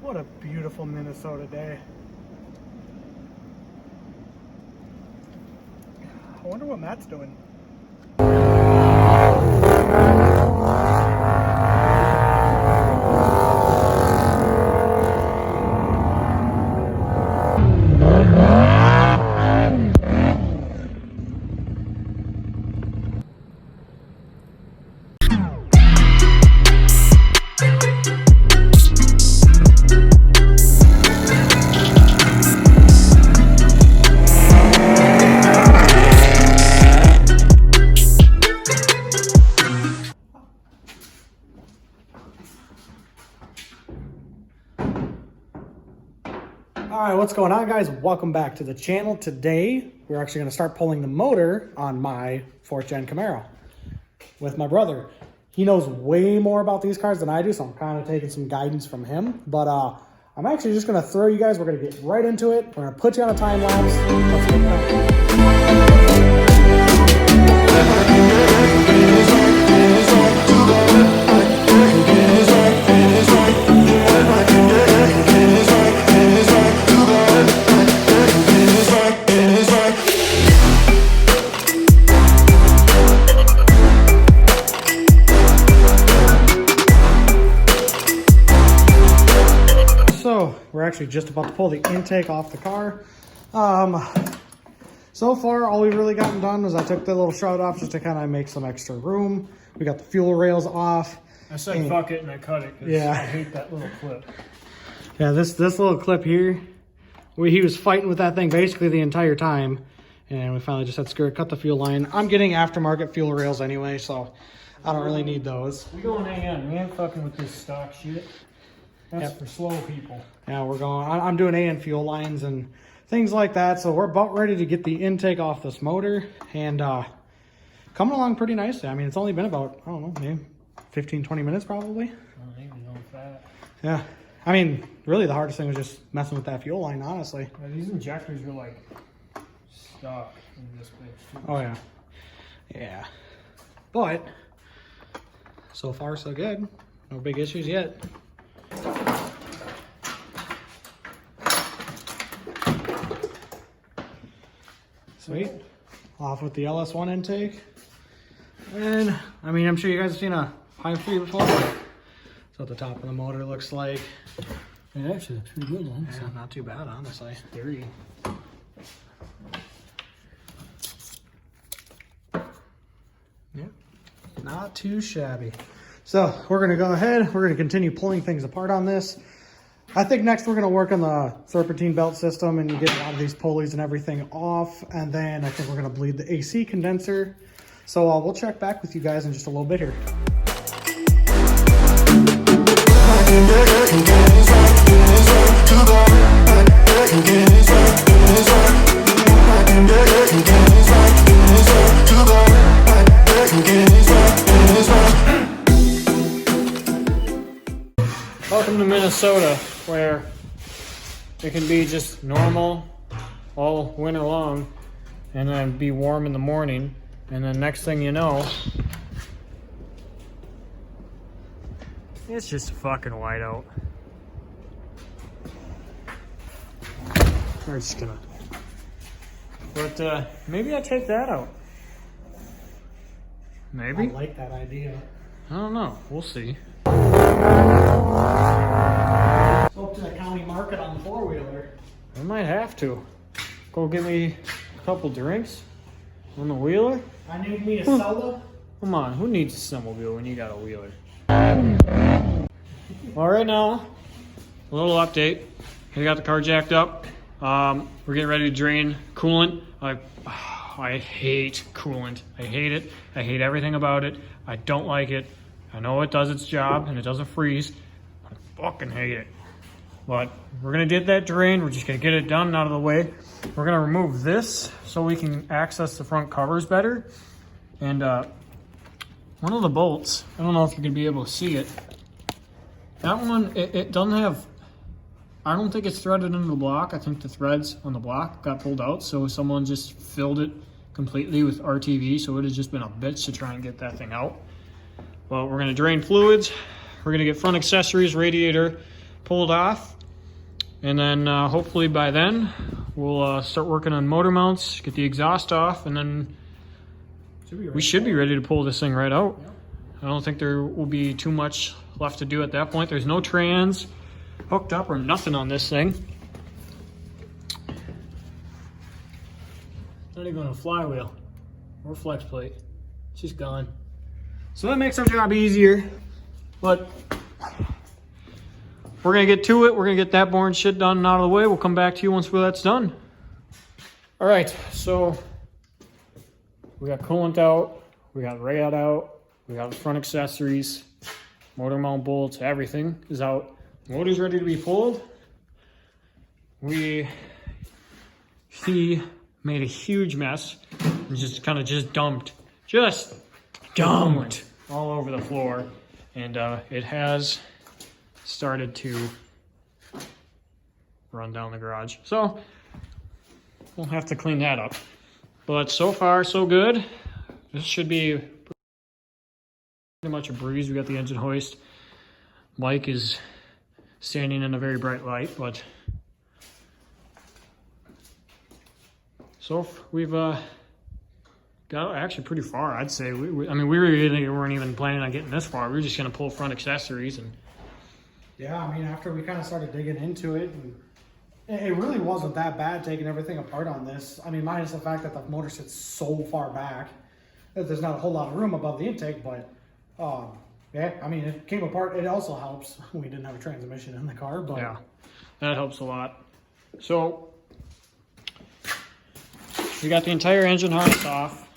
What a beautiful Minnesota day. I wonder what Matt's doing. Alright, what's going on, guys? Welcome back to the channel. Today, we're actually going to start pulling the motor on my 4th Gen Camaro with my brother. He knows way more about these cars than I do, so I'm kind of taking some guidance from him. But I'm actually just going to throw you guys, we're going to get right into it. We're going to put you on a time lapse. Let's get We're actually just about to pull the intake off the car. So far, all we've really gotten done is I took the little shroud off just to kind of make some extra room. We got the fuel rails off. I said fuck it and I cut it because yeah. I hate that little clip. Yeah, this little clip here, he was fighting with that thing basically the entire time. And we finally just had to screw it, cut the fuel line. I'm getting aftermarket fuel rails anyway, so I don't really need those. We going AN. We ain't fucking with this stock shit. That's for slow people. Yeah, we're going. I'm doing AN fuel lines and things like that. So we're about ready to get the intake off this motor and coming along pretty nicely. I mean, it's only been about, I don't know, maybe 15, 20 minutes probably. I don't even know that. Yeah. I mean, really the hardest thing was just messing with that fuel line, honestly. Yeah, these injectors are like stock in this bitch too. Oh, yeah. Yeah. But so far, so good. No big issues yet. Sweet. Off with the LS1 intake. And I mean, I'm sure you guys have seen a high free before. That's what the top of the motor looks like. It actually looks pretty good, honestly. Yeah, not too bad, honestly. Dirty. Yeah, not too shabby. So we're gonna go ahead, we're gonna continue pulling things apart on this. I think next we're gonna work on the serpentine belt system and get a lot of these pulleys and everything off. And then I think we're gonna bleed the AC condenser. So we'll check back with you guys in just a little bit here. Welcome to Minnesota, where it can be just normal all winter long and then be warm in the morning, and then next thing you know, it's just fucking whiteout. We're just gonna, but maybe I take that out. Maybe. I like that idea. I don't know. We'll see. So up to the county market on the four-wheeler. I might have to. Go get me a couple drinks on the wheeler. I need me a soda. Come on, who needs a snowmobile when you got a wheeler? Well, right now, a little update. I got the car jacked up. We're getting ready to drain coolant. I hate coolant. I hate it. I hate everything about it. I don't like it. I know it does its job and it doesn't freeze. I fucking hate it. But we're gonna get that drained. We're just gonna get it done and out of the way. We're gonna remove this so we can access the front covers better. And one of the bolts, I don't know if you're gonna be able to see it. That one, it doesn't have, I don't think it's threaded into the block. I think the threads on the block got pulled out, so someone just filled it completely with RTV, so it has just been a bitch to try and get that thing out. Well, we're gonna drain fluids. We're gonna get front accessories, radiator pulled off, And then hopefully by then we'll start working on motor mounts, get the exhaust off, and then we should be ready to pull this thing right out. Yeah. I don't think there will be too much left to do at that point. There's no trans hooked up or nothing on this thing. Not even a flywheel or flex plate. It's just gone. So that makes our job easier, but we're gonna get to it. We're gonna get that boring shit done and out of the way. We'll come back to you once that's done. All right, so we got coolant out, we got rad out, we got front accessories, motor mount bolts, everything is out. Motor's ready to be pulled. He made a huge mess and just kind of dumped all over the floor. And it has started to run down the garage. So we'll have to clean that up. But so far, so good. This should be pretty much a breeze. We got the engine hoist. Mike is standing in a very bright light, but so we've got actually pretty far, I'd say. I mean, we weren't even planning on getting this far. We were just going to pull front accessories. And yeah, I mean, after we kind of started digging into it, and it really wasn't that bad taking everything apart on this. I mean, minus the fact that the motor sits so far back that there's not a whole lot of room above the intake, but yeah, I mean, it came apart. It also helps. We didn't have a transmission in the car, but yeah, that helps a lot. So we got the entire engine harness off.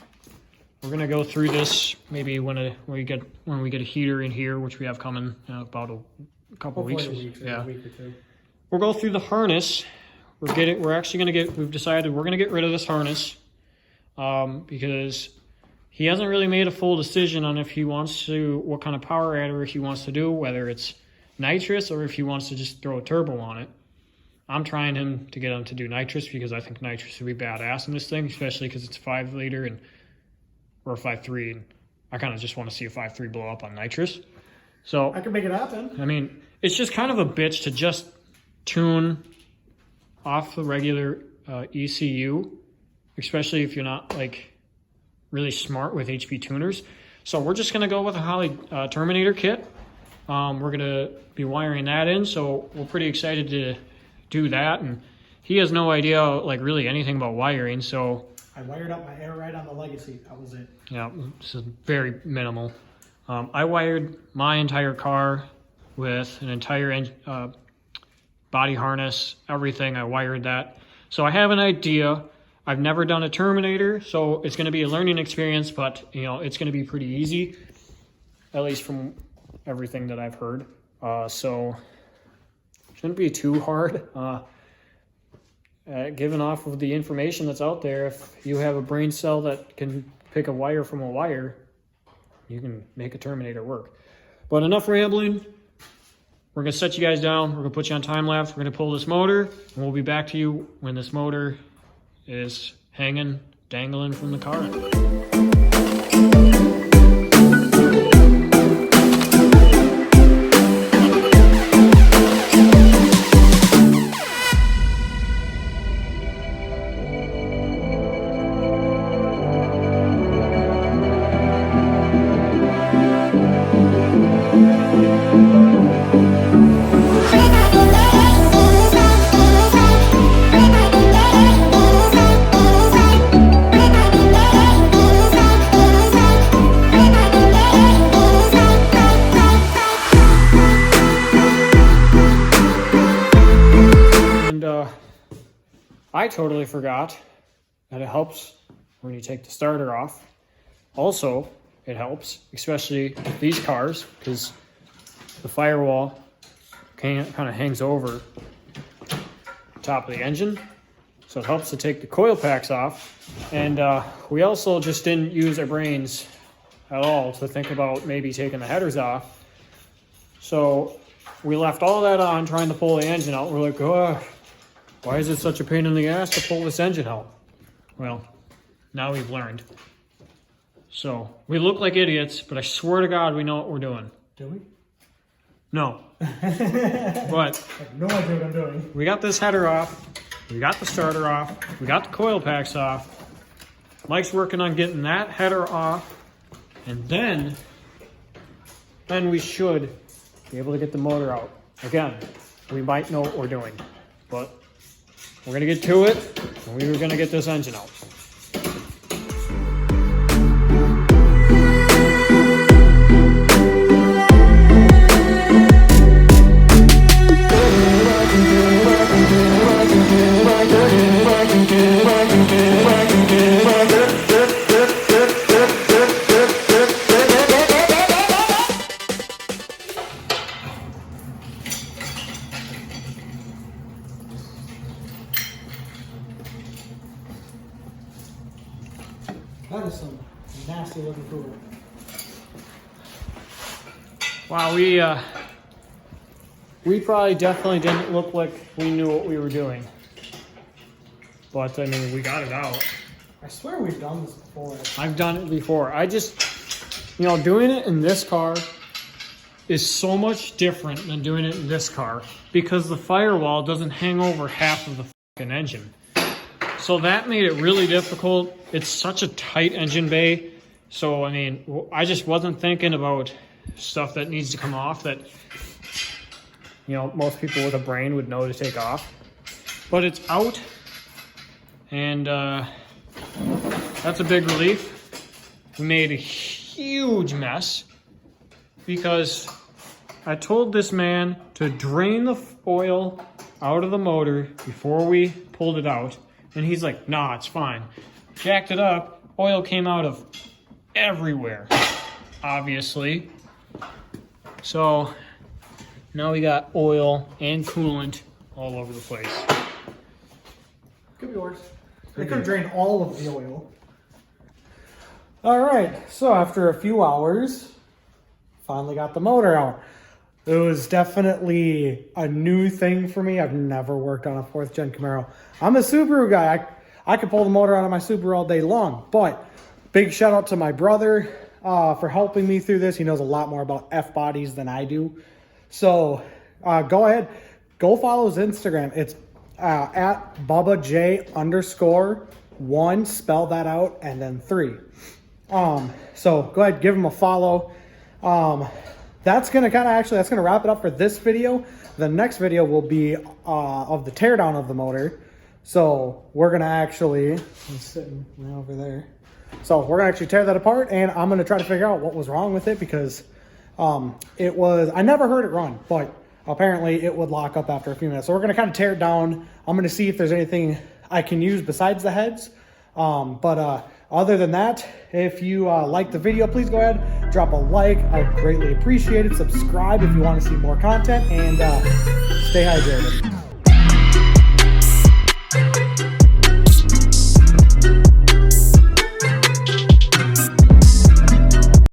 We're gonna go through this maybe when we get a heater in here, which we have coming in about a couple weeks. A week or two. We'll go through the harness. We've decided we're gonna get rid of this harness because he hasn't really made a full decision on if he wants to, what kind of power adder he wants to do, whether it's nitrous or if he wants to just throw a turbo on it. I'm trying to get him to do nitrous because I think nitrous would be badass in this thing, especially because it's 5 liter or 5.3, and I kind of just want to see a 5.3 blow up on nitrous. So I can make it happen. I mean, it's just kind of a bitch to just tune off the regular ECU, especially if you're not like really smart with HP tuners. So we're just gonna go with a Holley Terminator kit. We're gonna be wiring that in, so we're pretty excited to do that. And he has no idea like really anything about wiring, so I wired up my air right on the Legacy. That was it. yeah, this is very minimal. I wired my entire car with an entire body harness, everything. I wired that, so I have an idea. I've never done a Terminator, so it's going to be a learning experience, but you know, it's going to be pretty easy, at least from everything that I've heard. So it shouldn't be too hard. Given off of the information that's out there, if you have a brain cell that can pick a wire from a wire, you can make a Terminator work. But enough rambling. We're going to set you guys down. We're going to put you on time lapse. We're going to pull this motor, and we'll be back to you when this motor is hanging, dangling from the car. I totally forgot that it helps when you take the starter off. Also, it helps, especially these cars, because the firewall kind of hangs over the top of the engine. So it helps to take the coil packs off. And we also just didn't use our brains at all to think about maybe taking the headers off. So we left all that on trying to pull the engine out. We're like, oh, why is it such a pain in the ass to pull this engine out? Well, now we've learned. So we look like idiots, but I swear to God, we know what we're doing. Do we? No. But I have no idea what I'm doing. we got this header off. We got the starter off. We got the coil packs off. Mike's working on getting that header off. And then we should be able to get the motor out. Again, we might know what we're doing. But we're going to get to it. And we're going to get this engine out. That is some nasty looking cooler. Wow, we probably definitely didn't look like we knew what we were doing. But I mean, we got it out. I swear we've done this before. I've done it before. I just, doing it in this car is so much different than doing it in this car because the firewall doesn't hang over half of the fucking engine. So that made it really difficult. It's such a tight engine bay. So, I mean, I just wasn't thinking about stuff that needs to come off that, most people with a brain would know to take off. But it's out, and that's a big relief. We made a huge mess because I told this man to drain the oil out of the motor before we pulled it out. And he's like, nah, it's fine. Jacked it up, oil came out of everywhere, obviously. So now we got oil and coolant all over the place. Could be worse. They could have drained all of the oil. All right, so after a few hours, finally got the motor out. It was definitely a new thing for me. I've never worked on a 4th Gen Camaro. I'm a Subaru guy. I could pull the motor out of my Subaru all day long. But big shout out to my brother for helping me through this. He knows a lot more about F-bodies than I do. So go ahead. Go follow his Instagram. It's at BubbaJ_1. Spell that out. And then 3. So go ahead. Give him a follow. That's gonna wrap it up for this video. The next video will be of the teardown of the motor. So we're gonna actually, I'm sitting right over there. So we're gonna actually tear that apart, and I'm gonna try to figure out what was wrong with it because I never heard it run, but apparently it would lock up after a few minutes. So we're gonna kind of tear it down. I'm gonna see if there's anything I can use besides the heads. Other than that, if you like the video, please go ahead, drop a like. I'd greatly appreciate it. Subscribe if you want to see more content, and stay hydrated.